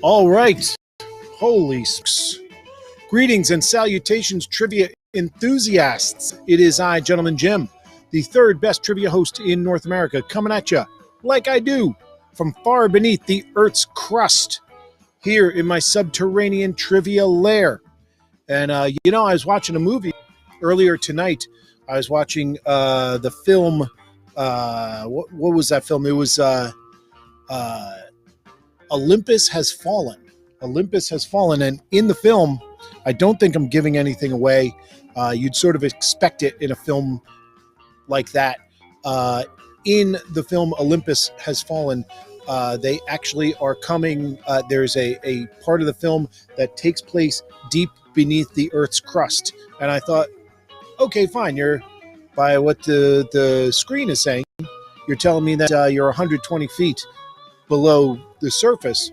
All right. Holy smokes. Greetings and salutations, trivia enthusiasts. It is I, Gentleman Jim, the third best trivia host in North America, coming at you like I do from far beneath the Earth's crust here in my subterranean trivia lair. And, I was watching a movie earlier tonight. I was watching the film. What was that film? It was Olympus Has Fallen. Olympus Has Fallen. And in the film, I don't think I'm giving anything away. You'd sort of expect it in a film like that. In the film Olympus Has Fallen, they actually are coming. There's a part of the film that takes place deep beneath the Earth's crust. And I thought, okay, fine. You're, by what the screen is saying, you're telling me that you're 120 feet below the surface.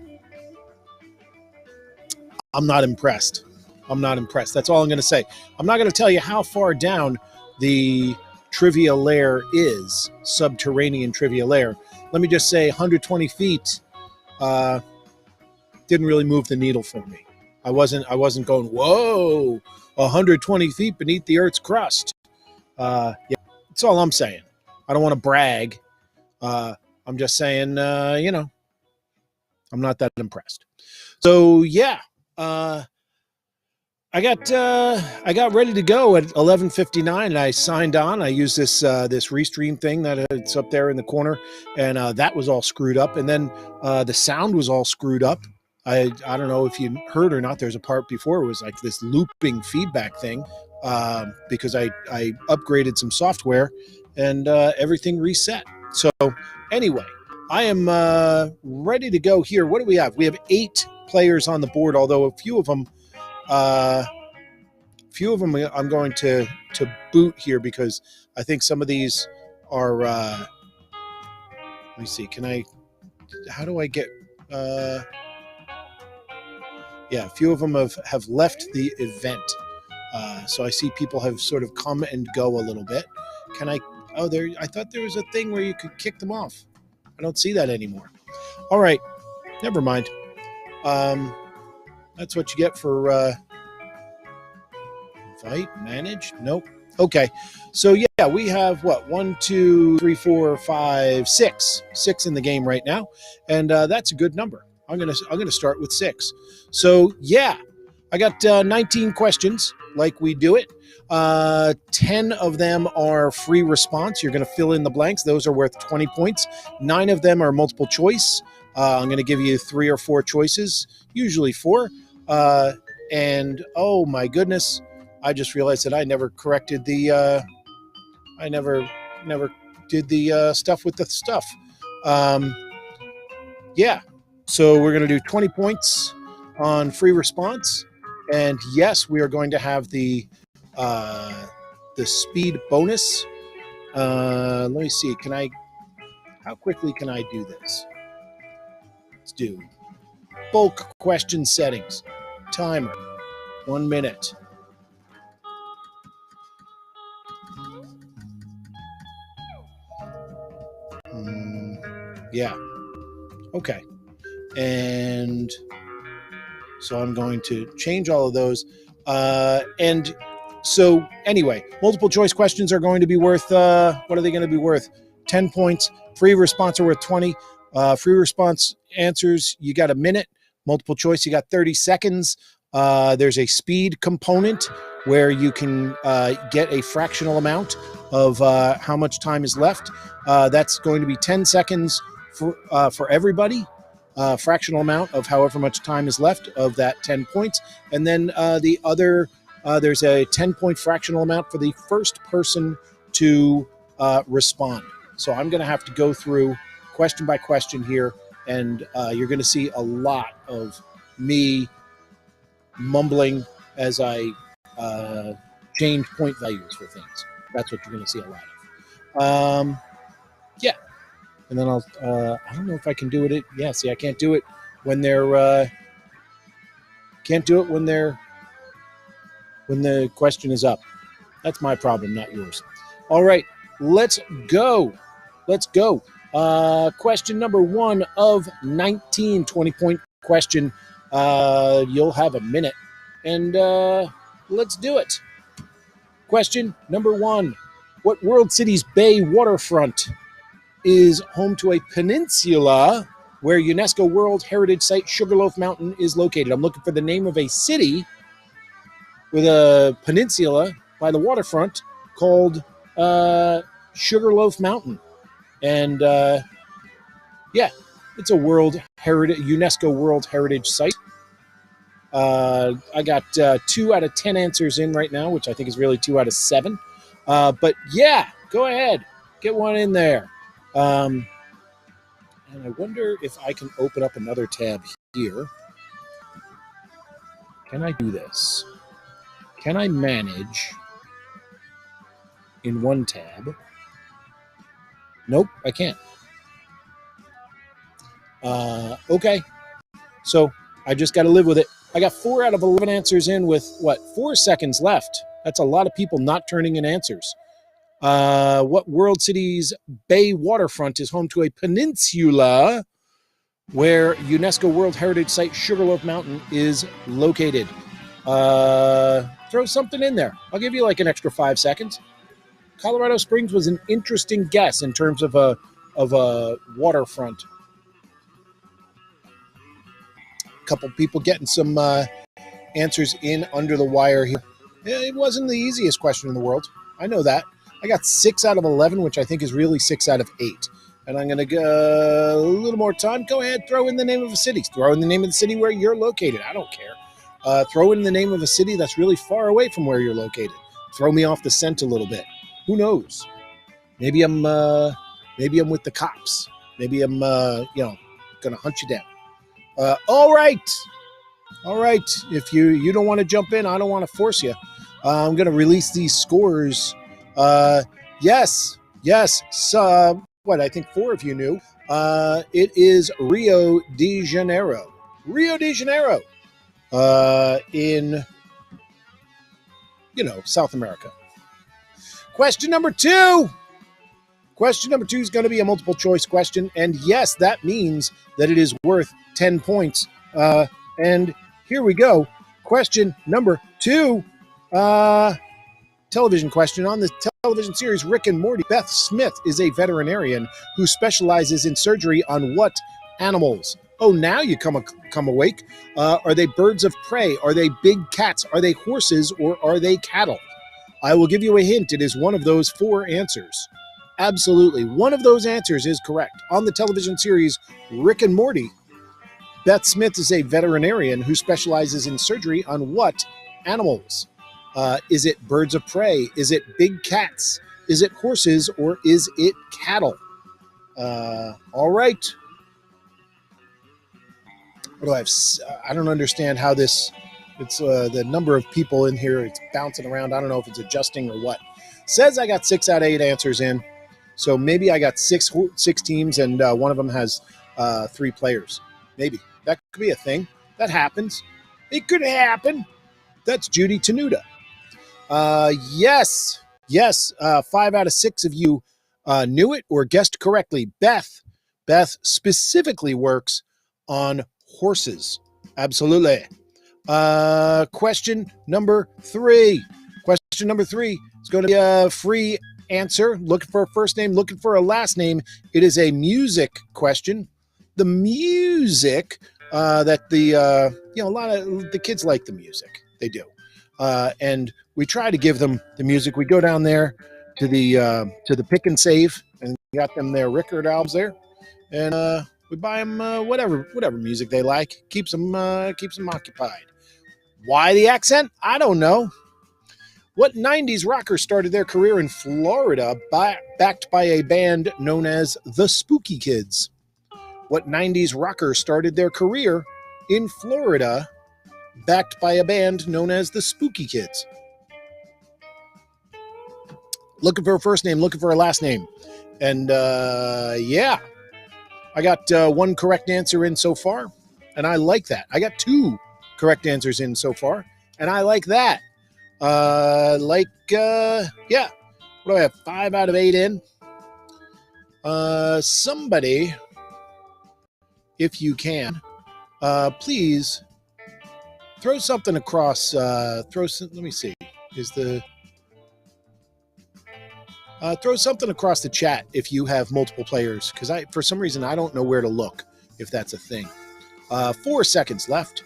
I'm not impressed. That's all I'm going to say. I'm not going to tell you how far down the trivia lair is, subterranean trivia lair. Let me just say 120 feet didn't really move the needle for me. I wasn't going, whoa, 120 feet beneath the Earth's crust. Yeah, that's all I'm saying. I don't want to brag. I'm just saying, I'm not that impressed. So, yeah. I got ready to go at 11:59, and I signed on. I used this Restream thing that it's up there in the corner, and that was all screwed up. And then the sound was all screwed up. I don't know if you heard or not. There's a part before it was like this looping feedback thing because I upgraded some software and everything reset. So anyway, I am ready to go here. What do we have? We have 8 players on the board, although a few of them I'm going to boot here because I think some of these are let me see, how do I get yeah, a few of them have left the event, so I see people have sort of come and go a little bit. I thought there was a thing where you could kick them off. I don't see that anymore. All right, never mind. That's what you get for invite, manage. Nope. Okay. So yeah, we have what? 1, 2, 3, 4, 5, 6. 6 in the game right now. And that's a good number. I'm gonna start with 6. So yeah, I got 19 questions like we do it. 10 of them are free response. You're gonna fill in the blanks. Those are worth 20 points. 9 of them are multiple choice. I'm going to give you 3 or 4 choices, usually 4. And oh my goodness, I just realized that I never corrected the, I never did the stuff with the stuff. Yeah, so we're going to do 20 points on free response. And yes, we are going to have the speed bonus. Let me see, how quickly can I do this? Let's do bulk question settings. Timer, 1 minute. Yeah. Okay. And so I'm going to change all of those. And so anyway, multiple choice questions are going to be worth, what are they going to be worth? 10 points. Free response are worth 20. Free response answers, you got a minute. Multiple choice, you got 30 seconds. There's a speed component where you can get a fractional amount of how much time is left. That's going to be 10 seconds for everybody. Fractional amount of however much time is left of that 10 points. And then the other, there's a 10-point fractional amount for the first person to respond. So I'm going to have to go through question by question here, and you're going to see a lot of me mumbling as I change point values for things. That's what you're going to see a lot of. Yeah. And then I don't know if I can do it. Yeah, see, I can't do it when they're, can't do it when the question is up. That's my problem, not yours. All right, let's go. Question number 1 of 19 20-point question. You'll have a minute, and let's do it. Question number 1. What World City's Bay waterfront is home to a peninsula where UNESCO World Heritage Site Sugarloaf Mountain is located? I'm looking for the name of a city with a peninsula by the waterfront called Sugarloaf Mountain. And yeah, it's a UNESCO World Heritage Site. I got 2 out of 10 answers in right now, which I think is really 2 out of 7. But yeah, go ahead, get one in there. And I wonder if I can open up another tab here. Can I do this? Can I manage in one tab? Nope, I can't. Okay, so I just got to live with it. I got 4 out of 11 answers in with, 4 seconds left. That's a lot of people not turning in answers. What World City's Bay waterfront is home to a peninsula where UNESCO World Heritage Site Sugarloaf Mountain is located? Throw something in there. I'll give you like an extra 5 seconds. Colorado Springs was an interesting guess in terms of a waterfront. A couple people getting some answers in under the wire here. It wasn't the easiest question in the world. I know that. I got 6 out of 11, which I think is really 6 out of 8. And I'm going to go a little more time. Go ahead, throw in the name of a city. Throw in the name of the city where you're located. I don't care. Throw in the name of a city that's really far away from where you're located. Throw me off the scent a little bit. Who knows? Maybe I'm with the cops. Maybe I'm going to hunt you down. All right. If you don't want to jump in, I don't want to force you. I'm going to release these scores. Yes. So, I think 4 of you knew. It is Rio de Janeiro. In, South America. Question number 2. Question number 2 is going to be a multiple choice question. And yes, that means that it is worth 10 points. And here we go. Question number 2. Television question. On the television series Rick and Morty, Beth Smith is a veterinarian who specializes in surgery on what animals? Oh, now you come awake. Are they birds of prey? Are they big cats? Are they horses? Or are they cattle? I will give you a hint. It is one of those 4 answers. Absolutely. One of those answers is correct. On the television series Rick and Morty, Beth Smith is a veterinarian who specializes in surgery on what animals? Is it birds of prey? Is it big cats? Is it horses? Or is it cattle? All right. What do I have? I don't understand how this... It's the number of people in here. It's bouncing around. I don't know if it's adjusting or what. Says I got 6 out of 8 answers in. So maybe I got six teams and one of them has 3 players. Maybe. That could be a thing. That happens. It could happen. That's Judy Tenuta. Yes. 5 out of 6 of you knew it or guessed correctly. Beth specifically works on horses. Absolutely. Question number 3. Question number 3 is going to be a free answer. Looking for a first name, looking for a last name. It is a music question. The music that a lot of the kids like the music. They do. And we try to give them the music. We go down there to the Pick and Save and got them their record albums there. And we buy them whatever music they like. Keeps them occupied. Why the accent? I don't know. What 90s rocker started their career in Florida backed by a band known as the Spooky Kids? What 90s rocker started their career in Florida backed by a band known as the Spooky Kids? Looking for a first name, looking for a last name. And yeah, I got 1 correct answer in so far, and I like that. I got 2 correct answers in so far, and I like that. Yeah. What do I have? 5 out of 8 in. Somebody, if you can, please throw something across. Let me see. Throw something across the chat if you have multiple players, because for some reason I don't know where to look if that's a thing. 4 seconds left.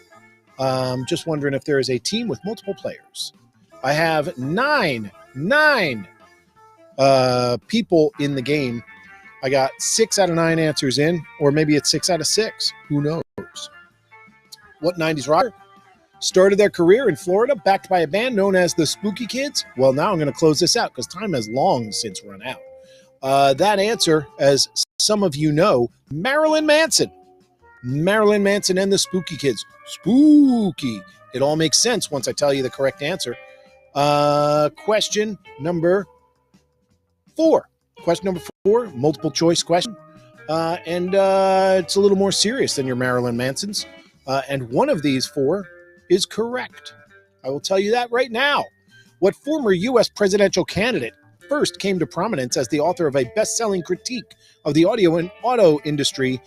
Just wondering if there is a team with multiple players. I have nine people in the game. I got 6 out of 9 answers in, or maybe it's 6 out of 6. Who knows? What 90s rocker started their career in Florida, backed by a band known as the Spooky Kids? Well, now I'm going to close this out because time has long since run out. That answer, as some of you know, Marilyn Manson. Marilyn Manson and the Spooky Kids. Spooky. It all makes sense once I tell you the correct answer. Question number 4. Question number 4, multiple choice question. And it's a little more serious than your Marilyn Mansons. And one of these 4 is correct. I will tell you that right now. What former U.S. presidential candidate first came to prominence as the author of a best-selling critique of the audio and auto industry,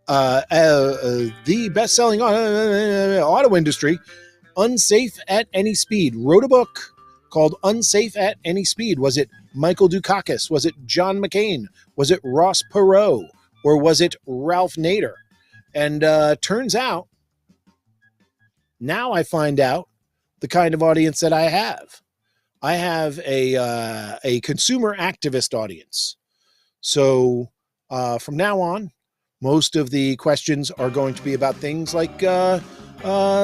the best-selling auto industry, Unsafe at Any Speed, wrote a book called Unsafe at Any Speed? Was it Michael Dukakis? Was it John McCain? Was it Ross Perot? Or was it Ralph Nader? And turns out, now I find out the kind of audience that I have. I have a consumer activist audience. So from now on, most of the questions are going to be about things like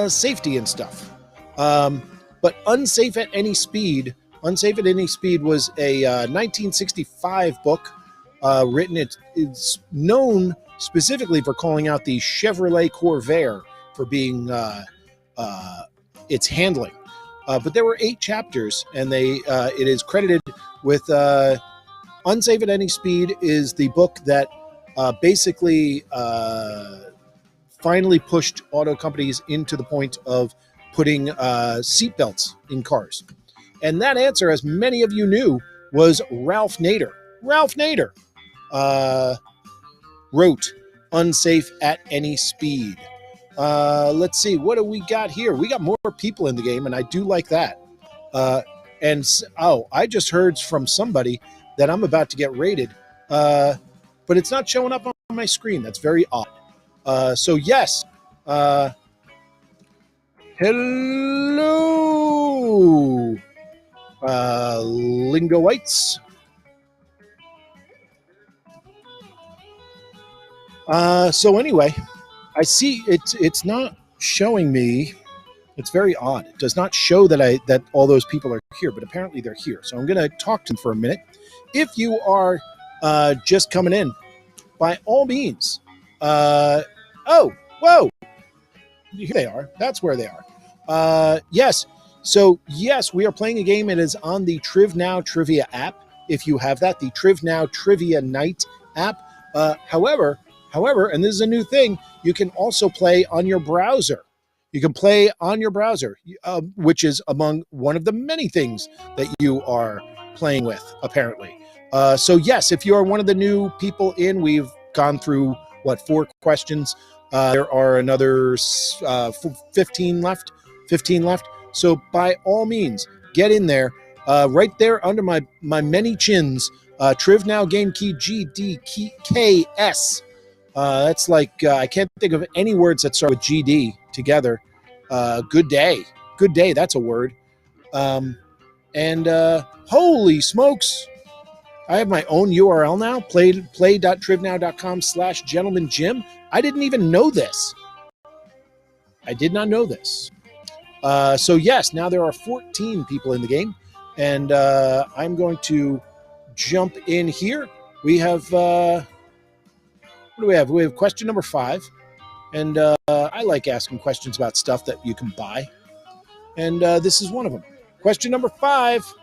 safety and stuff. But Unsafe at Any Speed was a 1965 book written. It's known specifically for calling out the Chevrolet Corvair for being its handling. But there were 8 chapters, and it is credited with Unsafe at Any Speed is the book that basically finally pushed auto companies into the point of putting seatbelts in cars. And that answer, as many of you knew, was Ralph Nader. Ralph Nader wrote Unsafe at Any Speed. Let's see, what do we got here? We got more people in the game, and I do like that. I just heard from somebody that I'm about to get rated, but it's not showing up on my screen. That's very odd. So yes, hello, Lingoites. So anyway, I see it's not showing me. It's very odd. It does not show that all those people are here, but apparently they're here. So I'm going to talk to them for a minute. If you are just coming in, by all means. Oh, whoa! Here they are. That's where they are. Yes. So yes, we are playing a game. It is on the TrivNow Trivia app. If you have that, the TrivNow Trivia Night app. However, and this is a new thing, you can also play on your browser. You can play on your browser, which is among one of the many things that you are playing with, apparently. So yes, if you are one of the new people in, we've gone through, 4 questions. There are another 15 left. So by all means, get in there. Right there under my many chins, TrivNow Game Key GDKS. That's like, I can't think of any words that start with GD together. Good day. Good day. That's a word. And holy smokes. I have my own URL now, play.trivnow.com/gentlemanjim. I didn't even know this. I did not know this. So yes, now there are 14 people in the game, and I'm going to jump in here. We have, what do we have? We have question number 5, and I like asking questions about stuff that you can buy, and this is one of them. Question number 5.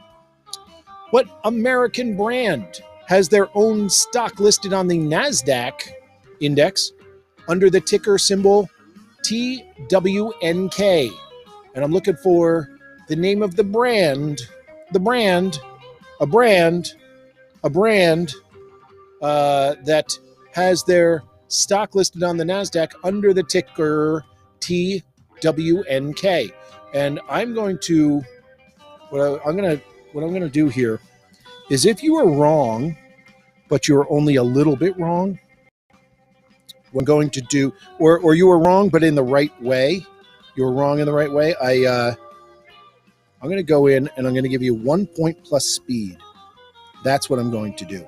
What American brand has their own stock listed on the NASDAQ index under the ticker symbol TWNK? And I'm looking for the name of the brand, that has their stock listed on the NASDAQ under the ticker TWNK. And I'm going to, what I'm going to do here is, if you are wrong, but you're only a little bit wrong, what I'm going to do, or you were wrong, but in the right way, you were wrong in the right way, I'm going to go in and I'm going to give you 1 point plus speed. That's what I'm going to do.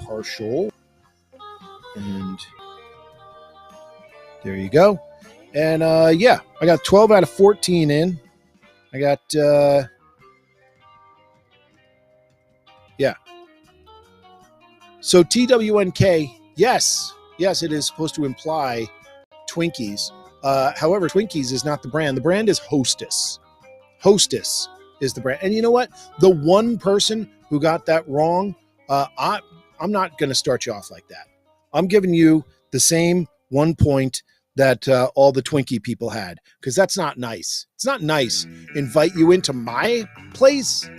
Partial. And there you go. And yeah, I got 12 out of 14 in. I got, yeah. So TWNK, yes, it is supposed to imply Twinkies. However, Twinkies is not the brand. The brand is Hostess. Hostess is the brand. And you know what? The one person who got that wrong, I'm not going to start you off like that. I'm giving you the same 1 point that all the Twinkie people had, because that's not nice. It's not nice. Invite you into my place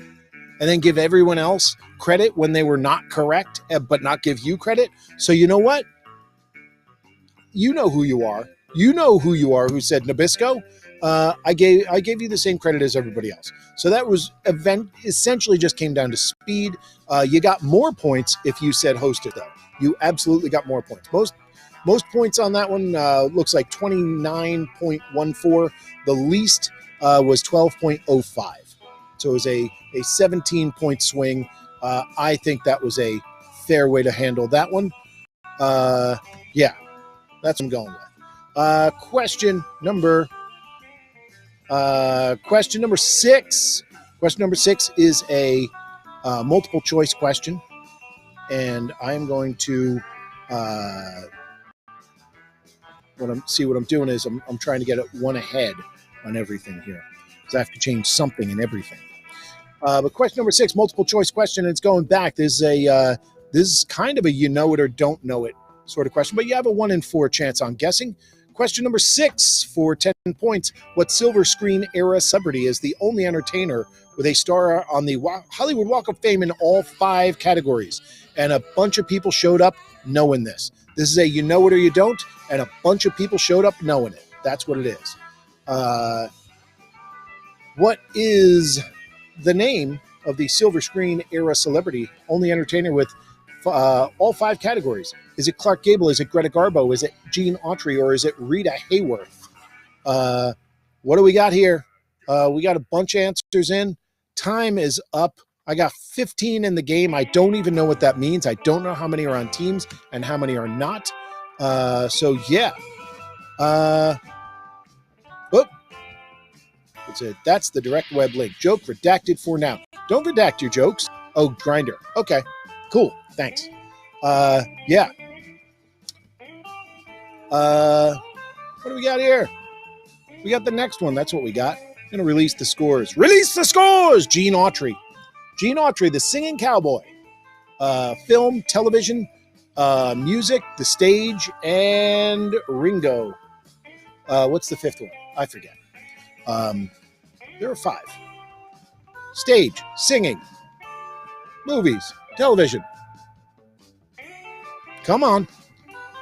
and then give everyone else credit when they were not correct, but not give you credit. So you know what? You know who you are. You know who you are who said Nabisco. I gave you the same credit as everybody else. So that was essentially just came down to speed. You got more points if you said hosted, though. You absolutely got more points. Most points on that one looks like 29.14. The least was 12.05. So it was a 17-point swing. I think that was a fair way to handle that one. Yeah, that's what I'm going with. Question number 6. Question number 6 is a multiple choice question, and I'm going to what I'm doing is I'm trying to get it one ahead on everything here, because I have to change something in everything. But question number 6, multiple choice question, and it's going back. This is kind of a you know it or don't know it sort of question, but you have a 1 in 4 chance on guessing. Question number 6 for 10 points. What silver screen era celebrity is the only entertainer with a star on the Hollywood Walk of Fame in all 5 categories? And a bunch of people showed up knowing this. This is a you know it or you don't, and a bunch of people showed up knowing it. That's what it is. What is the name of the silver screen era celebrity, only entertainer with all 5 categories? Is it Clark Gable? Is it Greta Garbo? Is it Gene Autry? Or is it Rita Hayworth? What do we got here? We got a bunch of answers in. Time is up. I got 15 in the game. I don't even know what that means. I don't know how many are on teams and how many are not. So yeah. That's the direct web link. Joke redacted for now. Don't redact your jokes. Oh, Grinder. Okay, cool. Thanks. Yeah. What do we got here? We got the next one. That's what we got. I'm going to release the scores. Release the scores! Gene Autry. Gene Autry, the singing cowboy. Film, television, music, the stage, and Ringo. What's the 5th one? I forget. There are 5. Stage, singing, movies, television. Come on.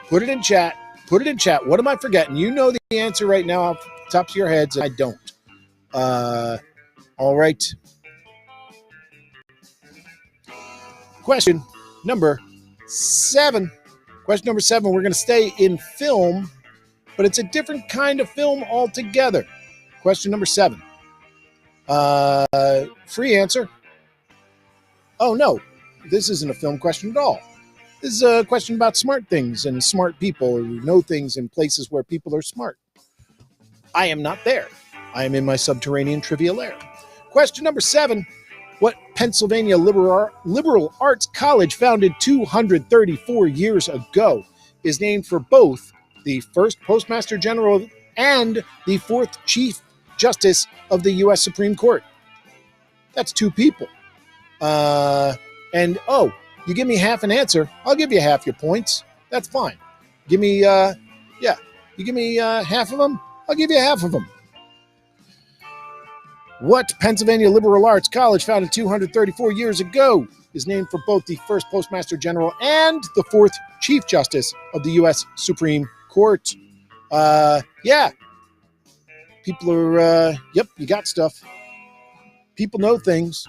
Put it in chat. Put it in chat. What am I forgetting? You know the answer right now off the tops of your heads. I don't. All right. Question number 7. Question number 7. We're going to stay in film, but it's a different kind of film altogether. Question number 7. Free answer. Oh, no. This isn't a film question at all. This is a question about smart things and smart people who know things in places where people are smart. I am not there. I am in my subterranean trivia lair. Question number 7. What Pennsylvania liberal arts college, founded 234 years ago, is named for both the first Postmaster General and the 4th Chief Justice of the U.S. Supreme Court? That's 2 people. And, oh, you give me half an answer, I'll give you half your points. That's fine. Give me, you give me half of them, I'll give you half of them. What Pennsylvania liberal arts college, founded 234 years ago, is named for both the first Postmaster General and the fourth Chief Justice of the U.S. Supreme Court. Yeah. People are, yep, you got stuff. People know things.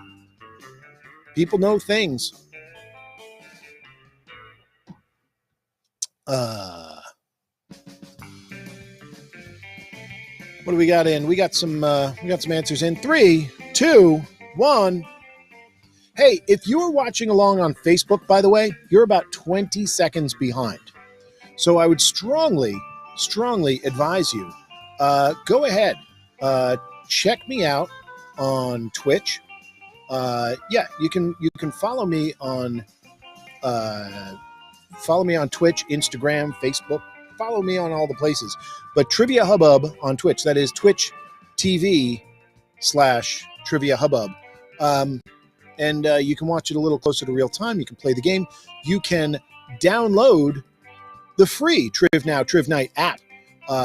People know things. What do we got in? We got some answers in. 3, 2, 1. Hey, if you are watching along on Facebook, by the way, you're about 20 seconds behind. So I would strongly advise you, go ahead, check me out on Twitch. You can follow me on Twitch, Instagram, Facebook. Follow me on all the places. But Trivia Hubbub on Twitch, that is Twitch TV/Trivia Hubbub. And you can watch it a little closer to real time. You can play the game. You can download the free Triv Night app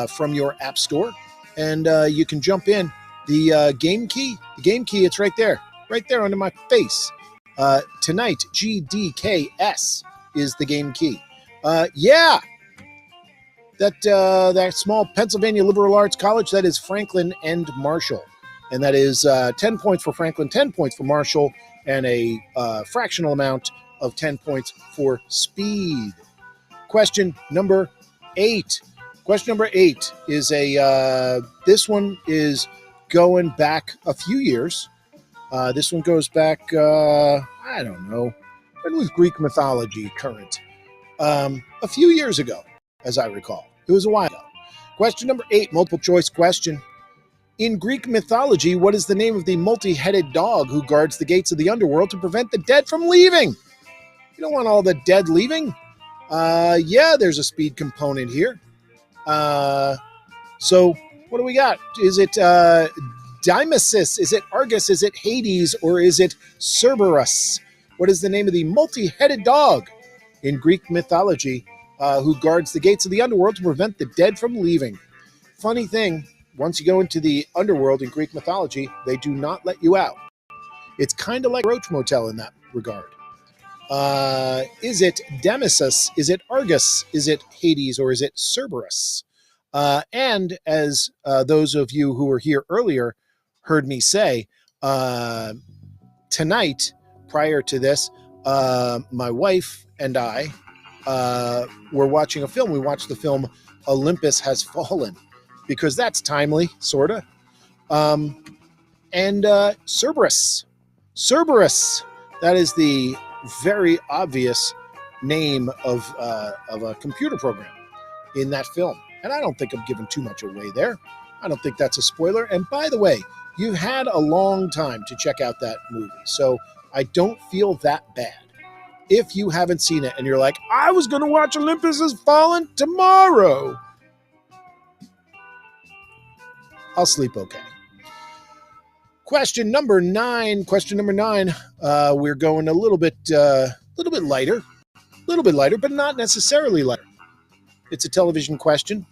from your app store. And you can jump in. The game key, it's right there under my face. Tonight, GDKS is the game key. Yeah. That small Pennsylvania liberal arts college, that is Franklin and Marshall. And that is 10 points for Franklin, 10 points for Marshall, and a fractional amount of 10 points for speed. Question number 8. Question number 8 is this one is going back a few years. This one goes back, I don't know, when was Greek mythology current? A few years ago, as I recall. It was a while ago. Question number 8, multiple choice question. In Greek mythology, what is the name of the multi-headed dog who guards the gates of the underworld to prevent the dead from leaving? You don't want all the dead leaving. Yeah, there's a speed component here. So what do we got? Is it Dionysus? Is it Argus? Is it Hades? Or is it Cerberus? What is the name of the multi-headed dog in Greek mythology who guards the gates of the underworld to prevent the dead from leaving? Funny thing, once you go into the underworld in Greek mythology, they do not let you out. It's kind of like Roach Motel in that regard. Is it Nemesis? Is it Argus? Is it Hades? Or is it Cerberus? And as those of you who were here earlier heard me say, tonight, prior to this, my wife and I were watching a film. We watched the film Olympus Has Fallen, because that's timely, sort of. And Cerberus. Cerberus. That is the very obvious name of a computer program in that film. And I don't think I'm giving too much away there. I don't think that's a spoiler. And by the way, you've had a long time to check out that movie, so I don't feel that bad. If you haven't seen it and you're like, I was going to watch Olympus Has Fallen tomorrow, I'll sleep okay. Question number 9. We're going a little bit lighter, but not necessarily lighter. It's a television question.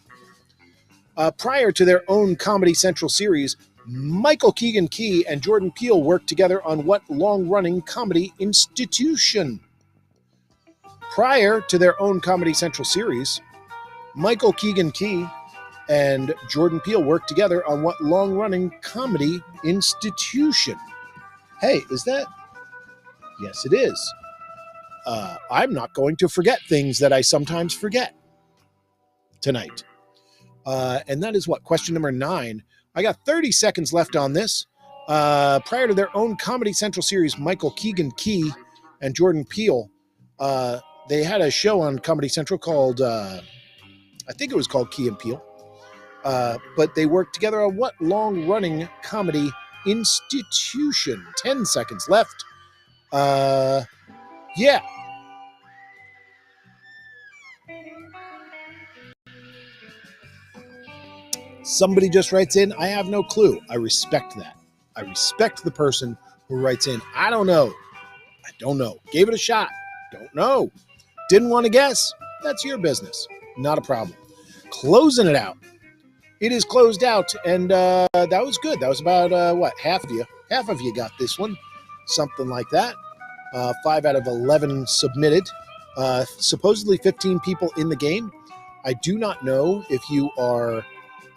Prior to their own Comedy Central series, Michael Keegan Key and Jordan Peele worked together on what long-running comedy institution? Prior to their own Comedy Central series, Michael Keegan Key and Jordan Peele worked together on what long-running comedy institution? Hey, is that? Yes, it is. I'm not going to forget things that I sometimes forget tonight. And that is what? Question number 9. I got 30 seconds left on this. Prior to their own Comedy Central series, Michael Keegan Key and Jordan Peele, they had a show on Comedy Central called, I think it was called Key and Peele. But they worked together on what long-running comedy institution? 10 seconds left. Yeah. Somebody just writes in, I have no clue. I respect that. I respect the person who writes in, I don't know. I don't know. Gave it a shot. Don't know. Didn't want to guess. That's your business. Not a problem. Closing it out. It is closed out, and that was good. That was about, half of you. Half of you got this one. Something like that. 5 out of 11 submitted. Supposedly 15 people in the game. I do not know if you are.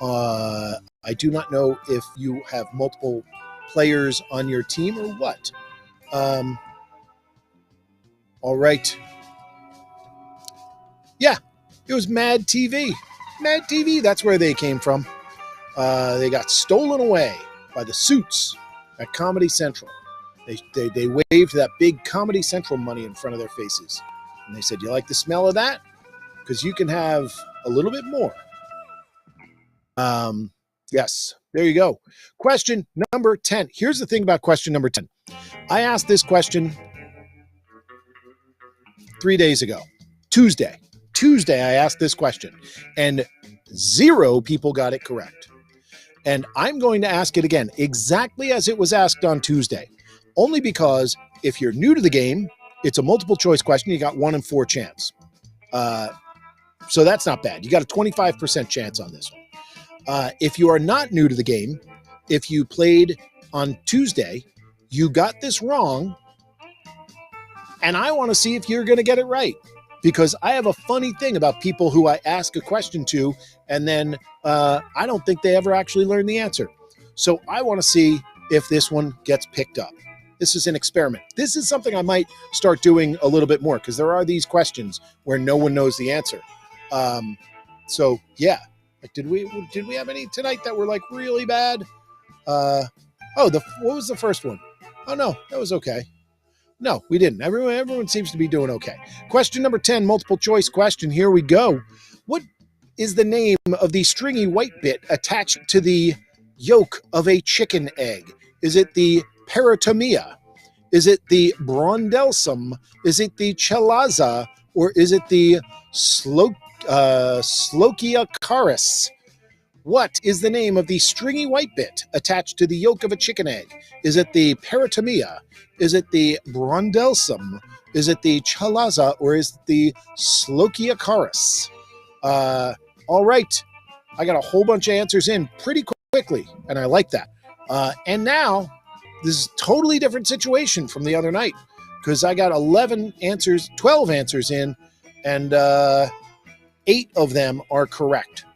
I do not know if you have multiple players on your team or what. All right. Yeah, it was Mad TV. Mad TV, that's where they came from. They got stolen away by the Suits at Comedy Central. They waved that big Comedy Central money in front of their faces. And they said, you like the smell of that? Because you can have a little bit more. Yes, there you go. Question number 10. Here's the thing about question number 10. I asked this question 3 days ago. Tuesday, I asked this question, and 0 people got it correct. And I'm going to ask it again, exactly as it was asked on Tuesday, only because if you're new to the game, it's a multiple choice question. You got 1 in 4 chance. So that's not bad. You got a 25% chance on this one. If you are not new to the game, if you played on Tuesday, you got this wrong, and I want to see if you're going to get it right. Because I have a funny thing about people who I ask a question to, and then I don't think they ever actually learn the answer. So I want to see if this one gets picked up. This is an experiment. This is something I might start doing a little bit more, because there are these questions where no one knows the answer. So yeah, did we have any tonight that were like really bad? What was the first one? Oh no, that was okay. No, we didn't. Everyone seems to be doing okay. Question number 10, multiple choice question. Here we go. What is the name of the stringy white bit attached to the yolk of a chicken egg? Is it the peritomia? Is it the brondelsum? Is it the chalaza? Or is it the Slochiacaris? What is the name of the stringy white bit attached to the yolk of a chicken egg? Is it the peritomia? Is it the brondelsum? Is it the chalaza? Or is it the Slochiacaris? All right. I got a whole bunch of answers in pretty quickly, and I like that. And now, this is a totally different situation from the other night, because I got 12 answers in, and 8 of them are correct.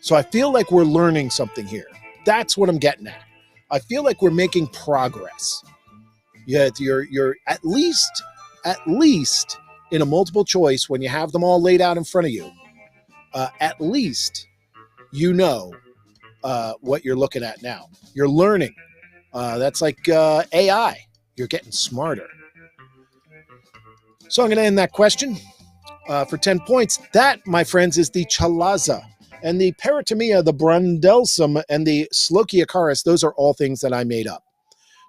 So I feel like we're learning something here. That's what I'm getting at. I feel like we're making progress. Yeah, you're at least in a multiple choice, when you have them all laid out in front of you, at least you know what you're looking at now. You're learning. That's like AI. You're getting smarter. So I'm going to end that question for 10 points. That, my friends, is the chalaza. And the peritomia, the brondelsum, and the Slochiacaris, those are all things that I made up.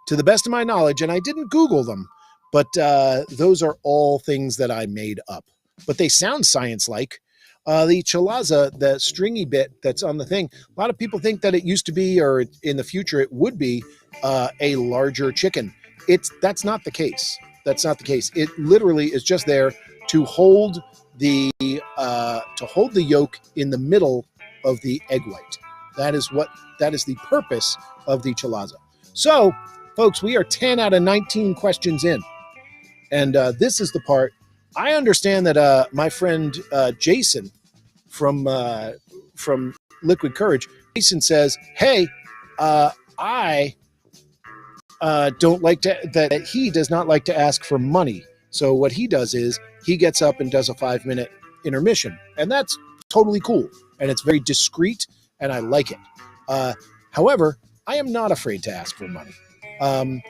To the best of my knowledge, and I didn't Google them, but those are all things that I made up. But they sound science-like. The chalaza, the stringy bit that's on the thing, a lot of people think that it used to be, or in the future it would be, a larger chicken. That's not the case. That's not the case. It literally is just there to hold the yolk in the middle of the egg white. That is the purpose of the chalaza. So, folks, we are 10 out of 19 questions in, and this is the part. I understand that my friend Jason from Liquid Courage, Jason says, "Hey, I don't like that he does not like to ask for money. So what he does is he gets up and does a 5-minute intermission, and that's totally cool, and it's very discreet, and I like it. However, I am not afraid to ask for money. I'm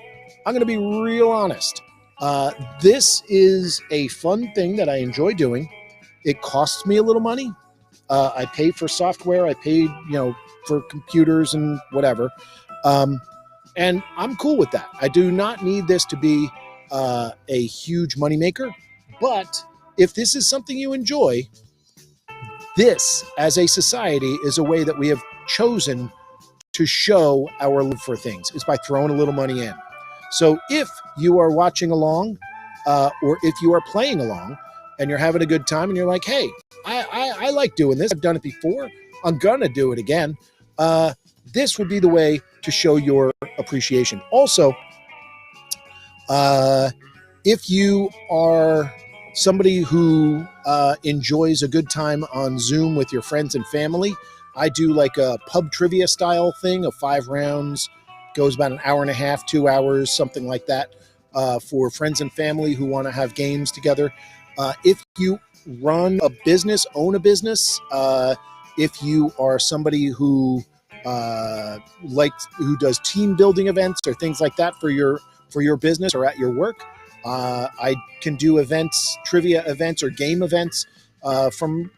going to be real honest. This is a fun thing that I enjoy doing. It costs me a little money. I pay for software. I pay, for computers and whatever. And I'm cool with that. I do not need this to be a huge moneymaker. But if this is something you enjoy, this, as a society, is a way that we have chosen to show our love for things, is by throwing a little money in. So if you are watching along, or if you are playing along, and you're having a good time, and you're like, hey, I like doing this. I've done it before. I'm going to do it again. This would be the way to show your appreciation. Also, If you are somebody who enjoys a good time on Zoom with your friends and family, I do like a pub trivia style thing of 5 rounds, goes about an hour and a half, 2 hours, something like that, for friends and family who want to have games together. If you run a business, own a business, if you are somebody who who does team building events or things like that for your business or at your work, I can do events, trivia events or game events from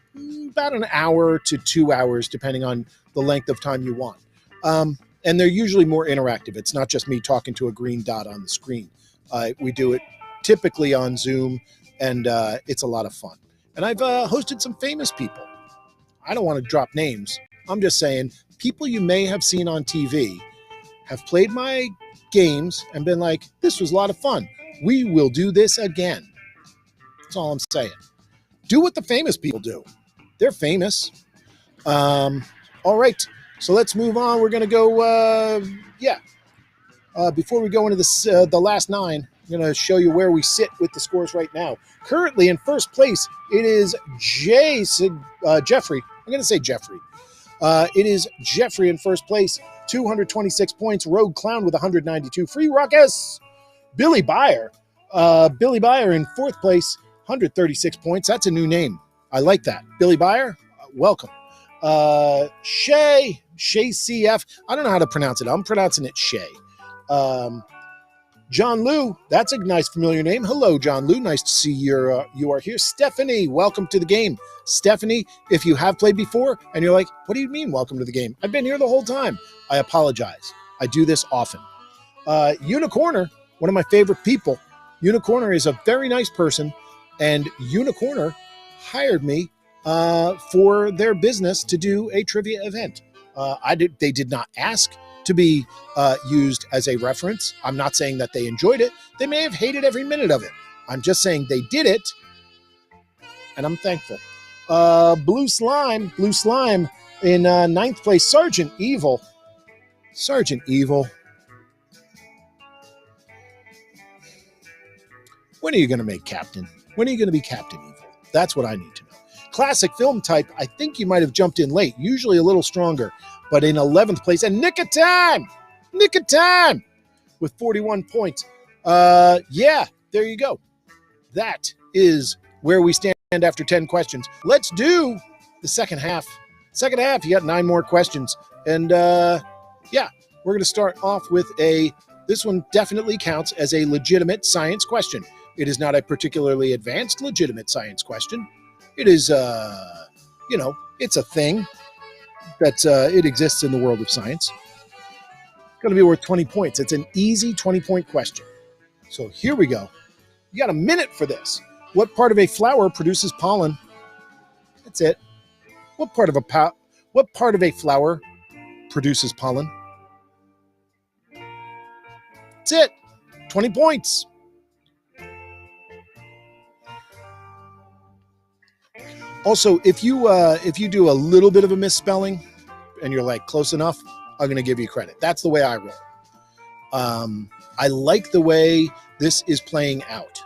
about an hour to 2 hours, depending on the length of time you want. And they're usually more interactive. It's not just me talking to a green dot on the screen. We do it typically on Zoom, and it's a lot of fun. And I've hosted some famous people. I don't want to drop names. I'm just saying people you may have seen on TV have played my games and been like, this was a lot of fun. We will do this again. That's all I'm saying. Do what the famous people do. They're famous. All right. So let's move on. We're going to go, before we go into this, the last 9, I'm going to show you where we sit with the scores right now. Currently in first place, it is Jeffrey. I'm going to say Jeffrey. It is Jeffrey in first place, 226 points. Rogue Clown with 192. Free Ruckus. Billy Byer. Billy Byer in fourth place, 136 points. That's a new name. I like that. Billy Byer, welcome. Shay CF. I don't know how to pronounce it. I'm pronouncing it Shay. John Lou, that's a nice familiar name. Hello, John Lou. Nice to see you are here. Stephanie, welcome to the game. Stephanie, if you have played before and you're like, what do you mean welcome to the game? I've been here the whole time. I apologize. I do this often. Unicorner, one of my favorite people. Unicorner is a very nice person, and Unicorner hired me for their business to do a trivia event. They did not ask to be used as a reference. I'm not saying that they enjoyed it. They may have hated every minute of it. I'm just saying they did it, and I'm thankful. Blue Slime in 9th place. Sergeant Evil. When are you going to make Captain? When are you going to be Captain Evil? That's what I need to know. Classic Film Type, I think you might have jumped in late, usually a little stronger, but in 11th place. And Nick of Time with 41 points. There you go. That is where we stand after 10 questions. Let's do the second half. Second half, you got 9 more questions. And we're going to start off with this one definitely counts as a legitimate science question. It is not a particularly advanced legitimate science question. It is, it's a thing that it exists in the world of science. It's going to be worth 20 points. It's an easy 20-point question. So here we go. You got a minute for this. What part of a flower produces pollen? That's it. What part of a flower produces pollen? That's it. 20 points. Also, if you do a little bit of a misspelling and you're like close enough, I'm going to give you credit. That's the way I roll. I like the way this is playing out.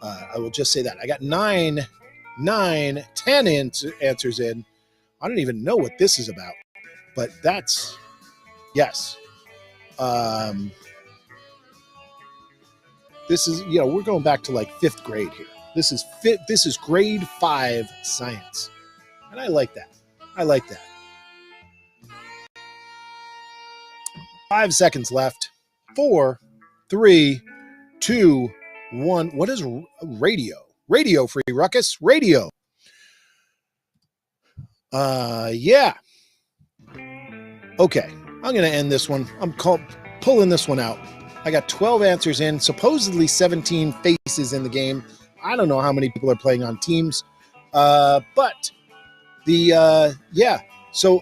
I will just say that. I got 10 answers in. I don't even know what this is about, but that's, yes. This is, we're going back to like 5th grade here. This is grade 5 science. And I like that. 5 seconds left. 4, 3, 2, 1. What is radio? Radio, Free Ruckus. Radio. Okay. I'm going to end this one. I'm pulling this one out. I got 12 answers in, supposedly 17 faces in the game. I don't know how many people are playing on teams. So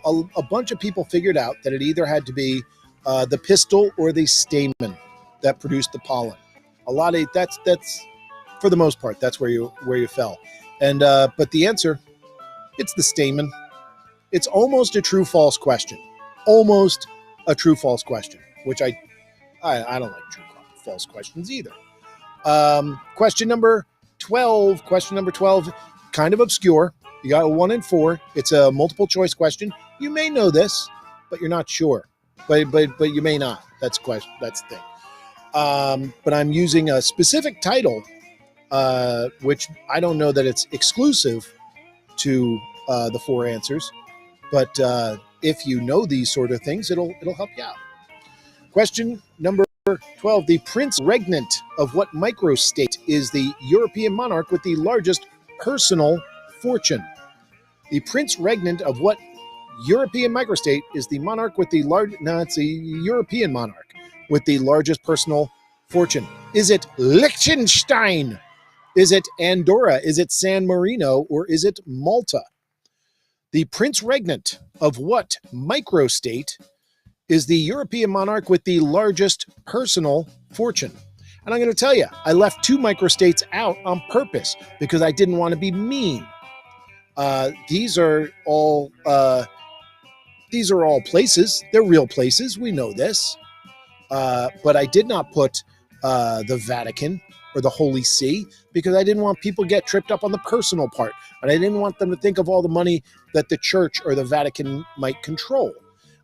a bunch of people figured out that it either had to be the pistil or the stamen that produced the pollen. That's for the most part, that's where you fell. And but the answer, it's the stamen. It's almost a true-false question. Almost a true-false question, which I don't like true-false questions either. Question number 12. Question number 12, kind of obscure. You got a 1 in 4. It's a multiple choice question. You may know this, but you're not sure. But you may not. That's the thing. But I'm using a specific title, which I don't know that it's exclusive to the 4 answers. But if you know these sort of things, it'll help you out. Question number 12. The prince regnant of what microstate is the European monarch with the largest personal fortune? The prince regnant of what European microstate is the monarch with the it's a European monarch with the largest personal fortune. Is it Liechtenstein? Is it Andorra? Is it San Marino? Or is it Malta? The prince regnant of what microstate is the European monarch with the largest personal fortune? And I'm going to tell you, I left 2 microstates out on purpose because I didn't want to be mean. These are all places. They're real places. We know this. But I did not put the Vatican or the Holy See because I didn't want people to get tripped up on the personal part. And I didn't want them to think of all the money that the church or the Vatican might control.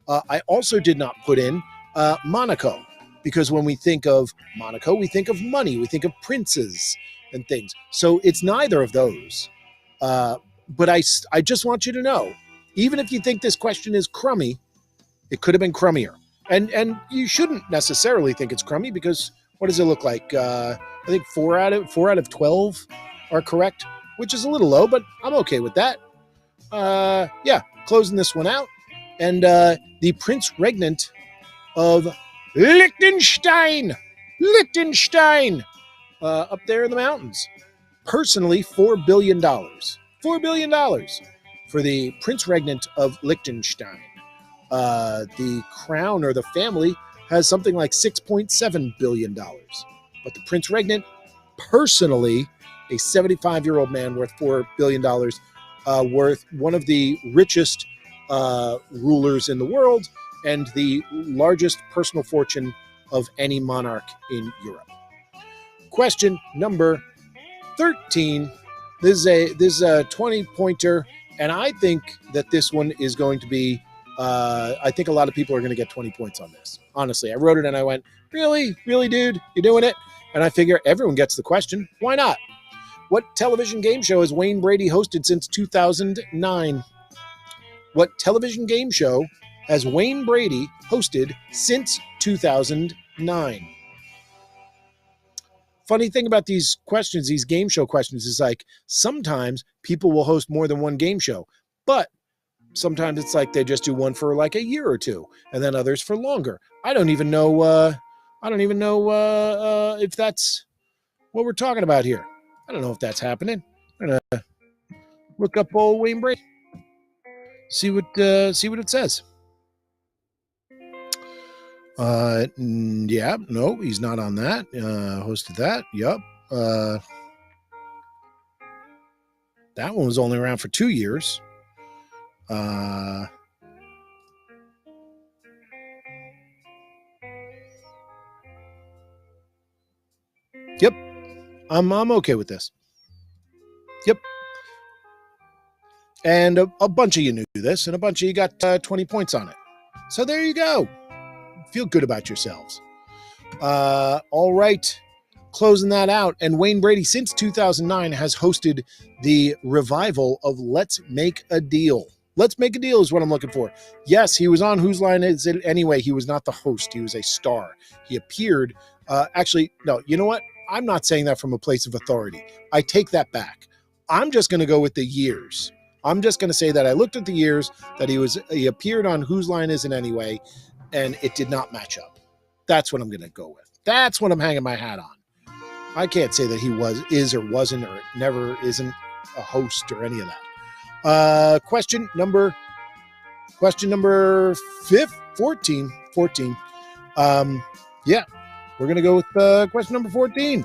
I also did not put in Monaco because when we think of Monaco, we think of money. We think of princes and things. So it's neither of those. But I just want you to know, even if you think this question is crummy, it could have been crummier. And you shouldn't necessarily think it's crummy because what does it look like? I think 4 out of 12 are correct, which is a little low, but I'm okay with that. Closing this one out. And the prince regnant of Liechtenstein, up there in the mountains. Personally, $4 billion. $4 billion for the prince regnant of Liechtenstein. The crown or the family has something like $6.7 billion. But the prince regnant, personally, a 75-year-old man worth $4 billion, worth one of the richest rulers in the world and the largest personal fortune of any monarch in Europe. Question number 13. This is a 20-pointer, and I think that this one is going to be, I think a lot of people are going to get 20 points on this. Honestly, I wrote it and I went, really, dude, you doing it? And I figure everyone gets the question. Why not? What television game show has Wayne Brady hosted since 2009? What television game show has Wayne Brady hosted since 2009? Funny thing about these questions, these game show questions, is like sometimes people will host more than one game show, but sometimes it's like they just do one for like a year or two, and then others for longer. I don't even know if that's what we're talking about here. I don't know if that's happening. I'm gonna look up old Wayne Brady, see what it says. Yeah, no, he's not on that. Hosted that. Yep. That one was only around for 2 years. Yep. I'm okay with this. Yep. And a bunch of you knew this, and a bunch of you got 20 points on it. So there you go. Feel good about yourselves. All right. Closing that out. And Wayne Brady, since 2009, has hosted the revival of Let's Make a Deal. Let's Make a Deal is what I'm looking for. Yes, he was on Whose Line Is It Anyway? He was not the host. He was a star. He appeared. Actually, no, you know what? I'm not saying that from a place of authority. I take that back. I'm just going to go with the years. I'm just going to say that I looked at the years that he appeared on Whose Line Is It Anyway? And it did not match up. That's what I'm going to go with. That's what I'm hanging my hat on. I can't say that he is or wasn't or never isn't a host or any of that. Question number 14. Yeah, we're going to go with question number 14.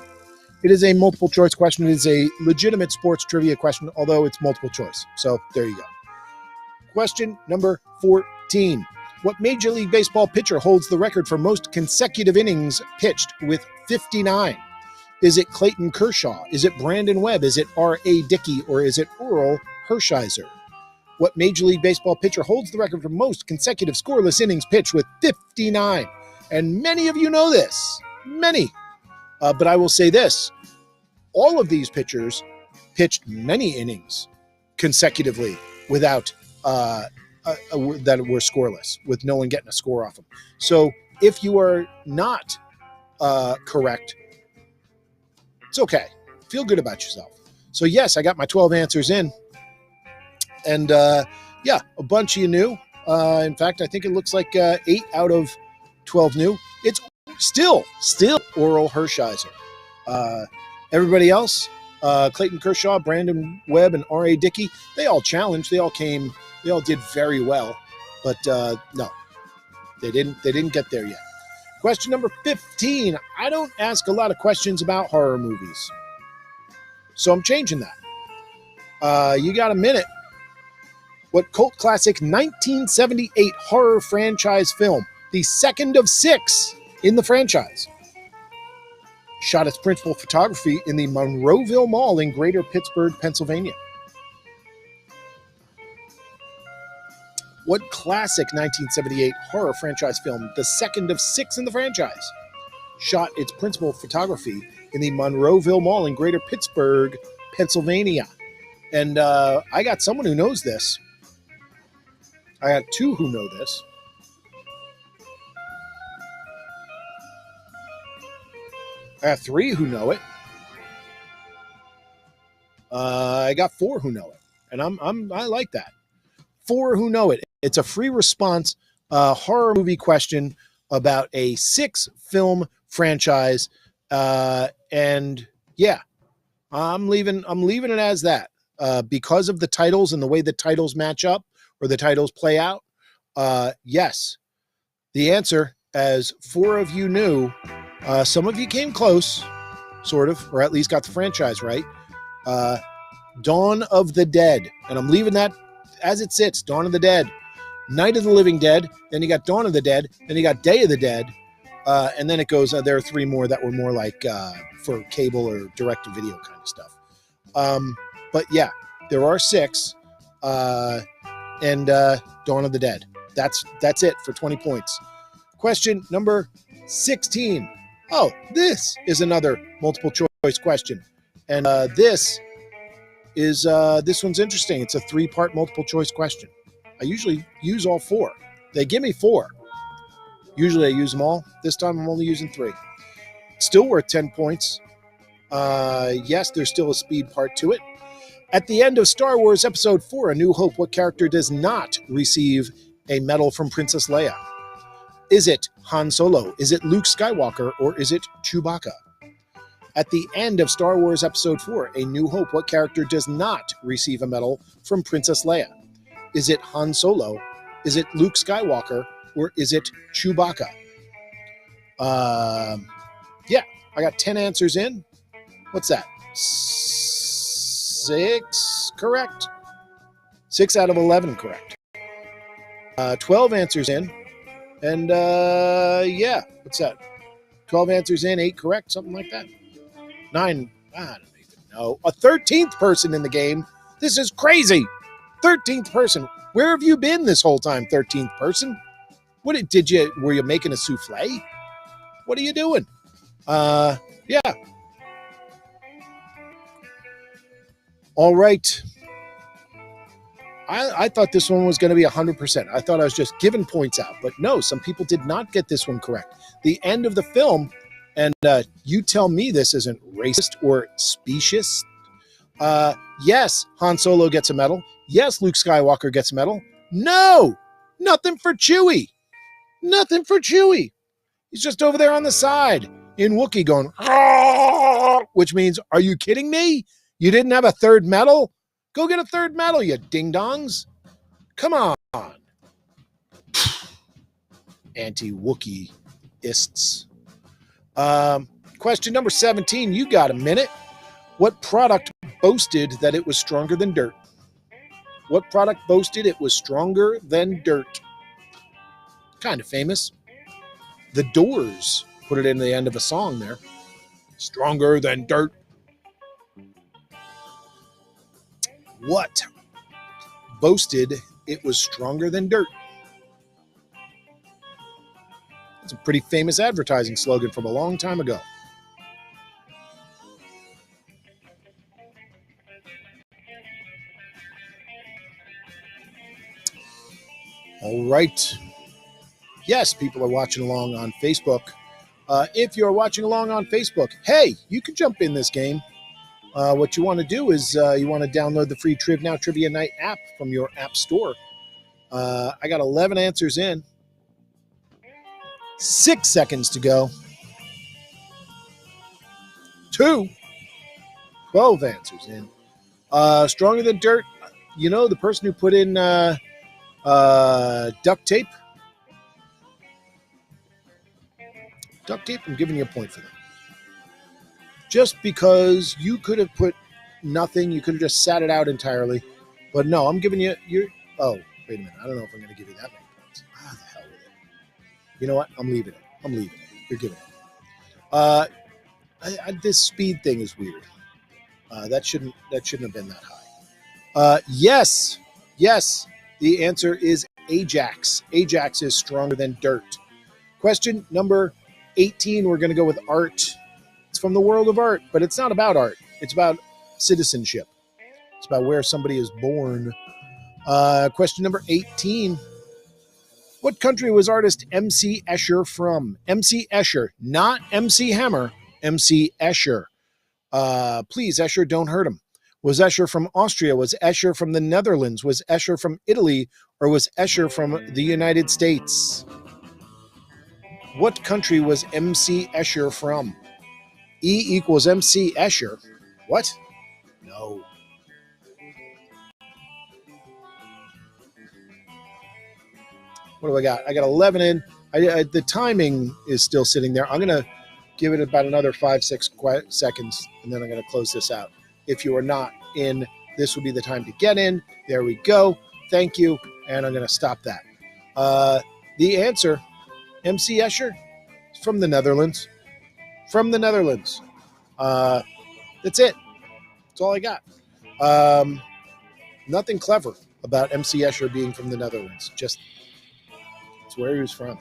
It is a multiple choice question. It is a legitimate sports trivia question, although it's multiple choice. So there you go. Question number 14. What Major League Baseball pitcher holds the record for most consecutive innings pitched with 59? Is it Clayton Kershaw? Is it Brandon Webb? Is it R.A. Dickey? Or is it Orel Hershiser? What Major League Baseball pitcher holds the record for most consecutive scoreless innings pitched with 59? And many of you know this. Many. But I will say this. All of these pitchers pitched many innings consecutively without that were scoreless, with no one getting a score off them. So if you are not correct, it's okay. Feel good about yourself. So yes, I got my 12 answers in. And yeah, a bunch of you knew. In fact, I think it looks like 8 out of 12 knew. It's still Orel Hershiser. Everybody else, Clayton Kershaw, Brandon Webb, and R.A. Dickey, they all challenged. They all did very well. But no, they didn't get there yet. Question number 15. I don't ask a lot of questions about horror movies, so I'm changing that. You got a minute. What cult classic 1978 horror franchise film, the second of 6 in the franchise, shot its principal photography in the Monroeville Mall in Greater Pittsburgh, Pennsylvania? What classic 1978 horror franchise film, the second of 6 in the franchise, shot its principal photography in the Monroeville Mall in Greater Pittsburgh, Pennsylvania? And I got someone who knows this. I got 2 who know this. I got 3 who know it. I got 4 who know it, and I like that. 4 who know it. It's a free response horror movie question about a 6-film franchise, and yeah, I'm leaving it as that because of the titles and the way the titles match up or the titles play out. Yes, the answer, as 4 of you knew. Some of you came close, sort of, or at least got the franchise right. Dawn of the Dead. And I'm leaving that as it sits. Dawn of the Dead. Night of the Living Dead. Then you got Dawn of the Dead. Then you got Day of the Dead. And then it goes, there are 3 more that were more like for cable or direct-to-video kind of stuff. But yeah, there are 6. And Dawn of the Dead. That's it for 20 points. Question number 16. Oh, this is another multiple choice question. And this one's interesting. It's a 3-part multiple choice question. I usually use all 4. They give me 4. Usually I use them all. This time I'm only using 3. Still worth 10 points. Yes, there's still a speed part to it. At the end of Star Wars Episode 4, A New Hope, what character does not receive a medal from Princess Leia? Is it Han Solo? Is it Luke Skywalker? Or is it Chewbacca? At the end of Star Wars Episode 4, A New Hope, what character does not receive a medal from Princess Leia? Is it Han Solo? Is it Luke Skywalker? Or is it Chewbacca? Yeah, I got 10 answers in. What's that? 6 correct. 6 out of 11 correct. 12 answers in. And yeah, what's that? 12 answers in, 8 correct, something like that. 9, I don't even know. A 13th person in the game. This is crazy. 13th person. Where have you been this whole time, 13th person? Were you making a souffle? What are you doing? Yeah. All right. I thought this one was going to be 100%. I thought I was just giving points out. But no, some people did not get this one correct. The end of the film, and you tell me this isn't racist or specious. Yes, Han Solo gets a medal. Yes, Luke Skywalker gets a medal. No, nothing for Chewie. Nothing for Chewie. He's just over there on the side in Wookiee going, which means, are you kidding me? You didn't have a 3rd medal? Go get a 3rd medal, you ding-dongs. Come on. Anti-Wookieists. Question number 17. You got a minute. What product boasted that it was stronger than dirt? What product boasted it was stronger than dirt? Kind of famous. The Doors put it in the end of a song there. Stronger than dirt. What boasted it was stronger than dirt? It's a pretty famous advertising slogan from a long time ago. All right. Yes, people are watching along on Facebook. If you're watching along on Facebook, hey, you can jump in this game. What you want to do is you want to download the free Triv Now Trivia Night app from your app store. I got 11 answers in. 6 seconds to go. 12 answers in. Stronger than dirt. You know, the person who put in duct tape. Duct tape, I'm giving you a point for that. Just because you could have put nothing, you could have just sat it out entirely. But no, I'm giving you oh, wait a minute. I don't know if I'm going to give you that many points. The hell with it. You know what? I'm leaving it. You're giving it. This speed thing is weird. That shouldn't have been that high. Yes. The answer is Ajax. Ajax is stronger than dirt. Question number 18. We're going to go with art. It's from the world of art, but it's not about art. It's about citizenship. It's about where somebody is born. Question number 18. What country was artist M.C. Escher from? M.C. Escher, not M.C. Hammer. M.C. Escher. Please, Escher, don't hurt him. Was Escher from Austria? Was Escher from the Netherlands? Was Escher from Italy? Or was Escher from the United States? What country was M.C. Escher from? E equals M.C. Escher. What? No. What do I got? I got 11 in. The timing is still sitting there. I'm going to give it about another 5-6 seconds, and then I'm going to close this out. If you are not in, this will be the time to get in. There we go. Thank you. And I'm going to stop that. The answer, M.C. Escher, is from the Netherlands. From the Netherlands. That's it. That's all I got. Nothing clever about M.C. Escher being from the Netherlands. Just it's where he was from.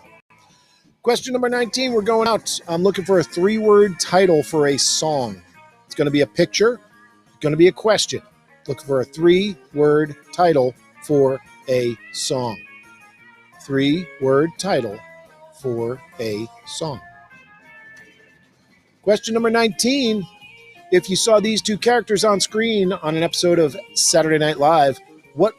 Question number 19. We're going out. I'm looking for a 3-word title for a song. It's going to be a picture. It's going to be a question. Looking for a 3-word title for a song. 3-word title for a song. Question number 19. If you saw these two characters on screen on an episode of Saturday Night Live, what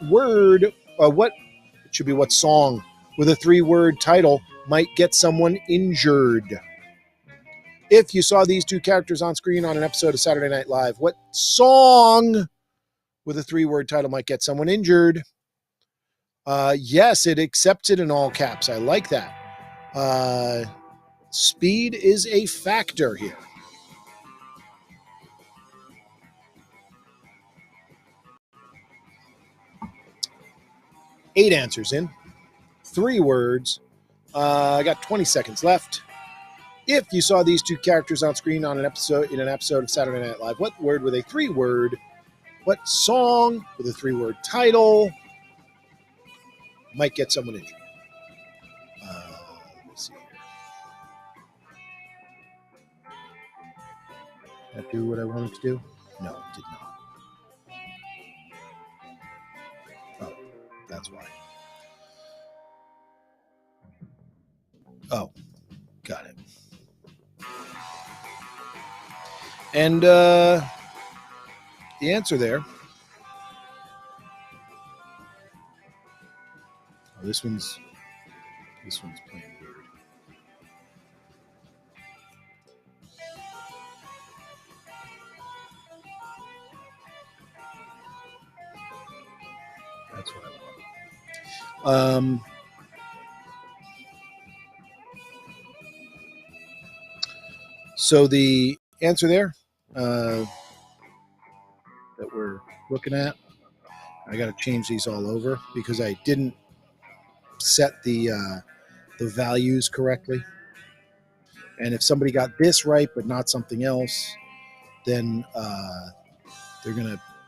song with a 3-word title might get someone injured? If you saw these two characters on screen on an episode of Saturday Night Live, what song with a 3-word title might get someone injured? Yes, it accepts it in all caps. I like that. Speed is a factor here. Eight answers in. 3 words. I got 20 seconds left. If you saw these two characters on screen in an episode of Saturday Night Live, what word with a 3-word? What song with a 3-word title might get someone injured? Let's see here. Did that do what I wanted to do? No, it did not. Oh, that's why. Oh, got it. And the answer there. Oh, this one's playing weird. That's what I want. So the answer there that we're looking at, I got to change these all over because I didn't set the values correctly. And if somebody got this right but not something else, then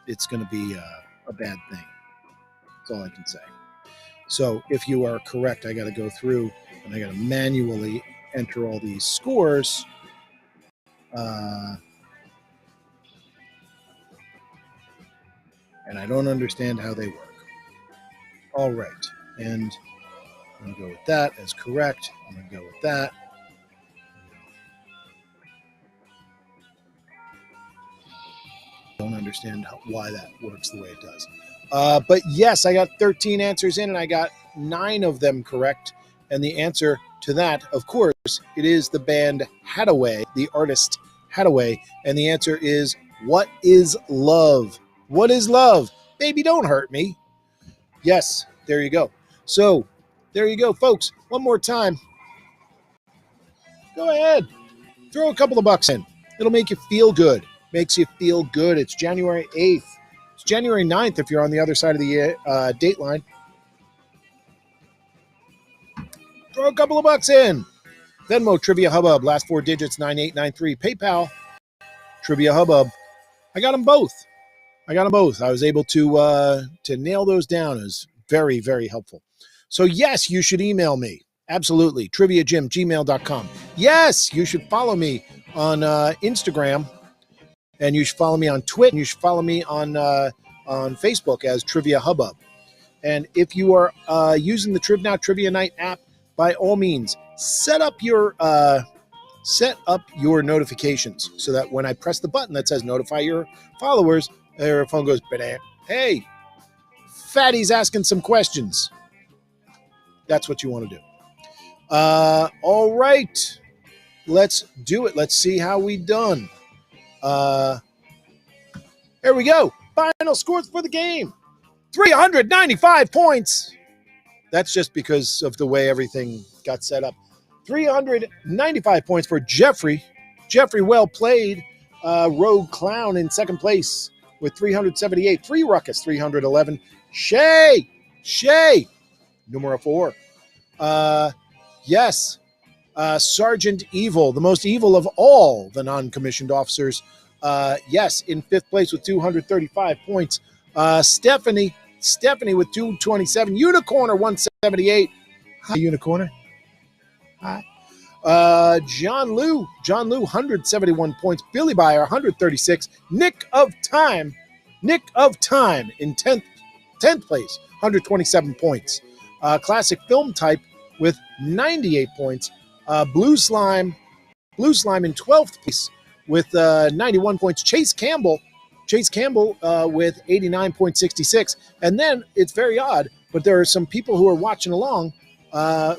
it's gonna be a bad thing. That's all I can say. So if you are correct, I got to go through and I got to manually enter all these scores. And I don't understand how they work. All right. And I'm going to go with that as correct. I'm going to go with that. Don't understand why that works the way it does. But yes, I got 13 answers in and I got 9 of them correct. And the answer to that, of course, it is the band Haddaway, the artist Haddaway. And the answer is, what is love? What is love? Baby, don't hurt me. Yes, there you go. So there you go, folks. One more time. Go ahead. Throw a couple of bucks in. It'll make you feel good. Makes you feel good. It's January 8th. It's January 9th if you're on the other side of the date line. Throw a couple of bucks in. Venmo, Trivia Hubbub, last 4 digits, 9893. PayPal, Trivia Hubbub. I got them both. I was able to nail those down. It was very, very helpful. So yes, you should email me. Absolutely. TriviaJim@gmail.com. Yes, you should follow me on Instagram. And you should follow me on Twitter. And you should follow me on Facebook as Trivia Hubbub. And if you are using the TrivNow Trivia Night app, by all means, set up your notifications so that when I press the button that says notify your followers, their phone goes, hey, Fatty's asking some questions. That's what you want to do. All right. Let's do it. Let's see how we done. Here we go. Final scores for the game. 395 points. That's just because of the way everything got set up. 395 points for Jeffrey. Jeffrey, well played. Rogue Clown in second place with 378. Free Ruckus, 311. Shay, numero 4. Yes. Sergeant Evil, the most evil of all the non-commissioned officers. Yes, in 5th place with 235 points. Stephanie with 227. Unicorner, 178. Hi, Unicorner. Hi. John Lou, 171 points. Billy Byer, 136. Nick of Time in 10th place, 127 points. Classic Film Type with 98 points. Blue Slime in 12th place with 91 points. Chase Campbell with 89.66. And then it's very odd, but there are some people who are watching along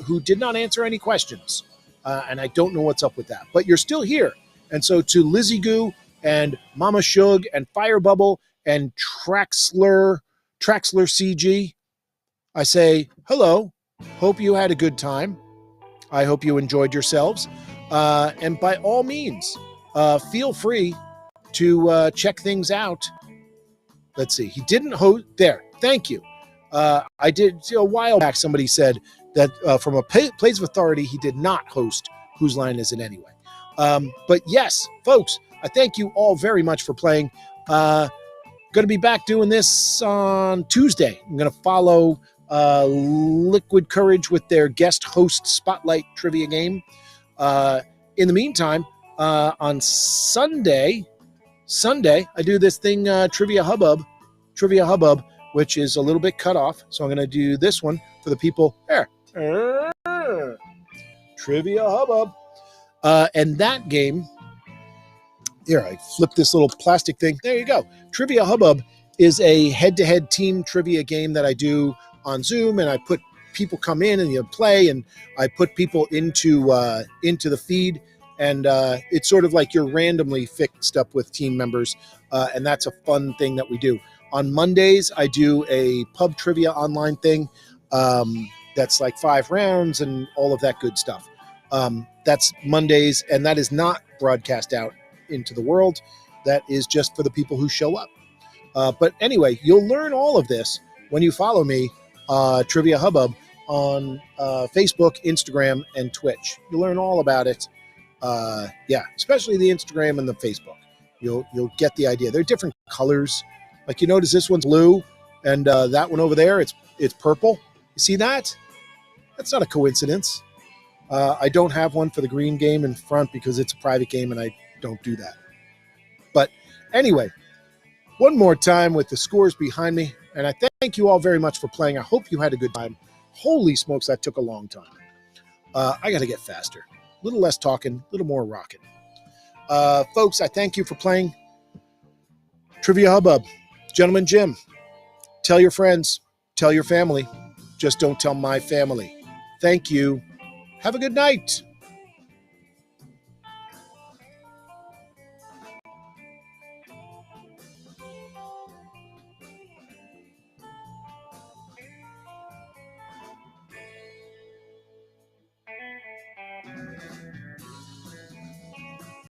who did not answer any questions. And I don't know what's up with that. But you're still here. And so to Lizzie Goo and Mama Shug and Fire Bubble and Traxler CG, I say hello. Hope you had a good time. I hope you enjoyed yourselves. And by all means, feel free to check things out. Let's see. He didn't host there. Thank you. I did a while back. Somebody said that from a place of authority, he did not host Whose Line Is It Anyway? But yes, folks, I thank you all very much for playing. Going to be back doing this on Tuesday. I'm going to follow Liquid Courage with their guest host spotlight trivia game. In the meantime, on Sunday, I do this thing, Trivia Hubbub, which is a little bit cut off. So I'm going to do this one for the people there. Trivia Hubbub. And that game, here, I flipped this little plastic thing. There you go. Trivia Hubbub is a head-to-head team trivia game that I do on Zoom, and I put people come in and you play, and I put people into the feed, and it's sort of like you're randomly fixed up with team members, and that's a fun thing that we do. On Mondays, I do a pub trivia online thing that's like 5 rounds and all of that good stuff. That's Mondays, and that is not broadcast out into the world. That is just for the people who show up. But anyway, you'll learn all of this when you follow me, Trivia Hubbub, on Facebook, Instagram, and Twitch. You'll learn all about it. Yeah, especially the Instagram and the Facebook. You'll get the idea. They're different colors. Like you notice this one's blue, and that one over there it's purple. You see that? That's not a coincidence. I don't have one for the green game in front because it's a private game and I don't do that. But anyway, one more time with the scores behind me, and I thank you all very much for playing. I hope you had a good time. Holy smokes, that took a long time. I got to get faster. A little less talking, a little more rocking. Folks, I thank you for playing Trivia Hubbub. Gentleman Jim, tell your friends, tell your family. Just don't tell my family. Thank you. Have a good night.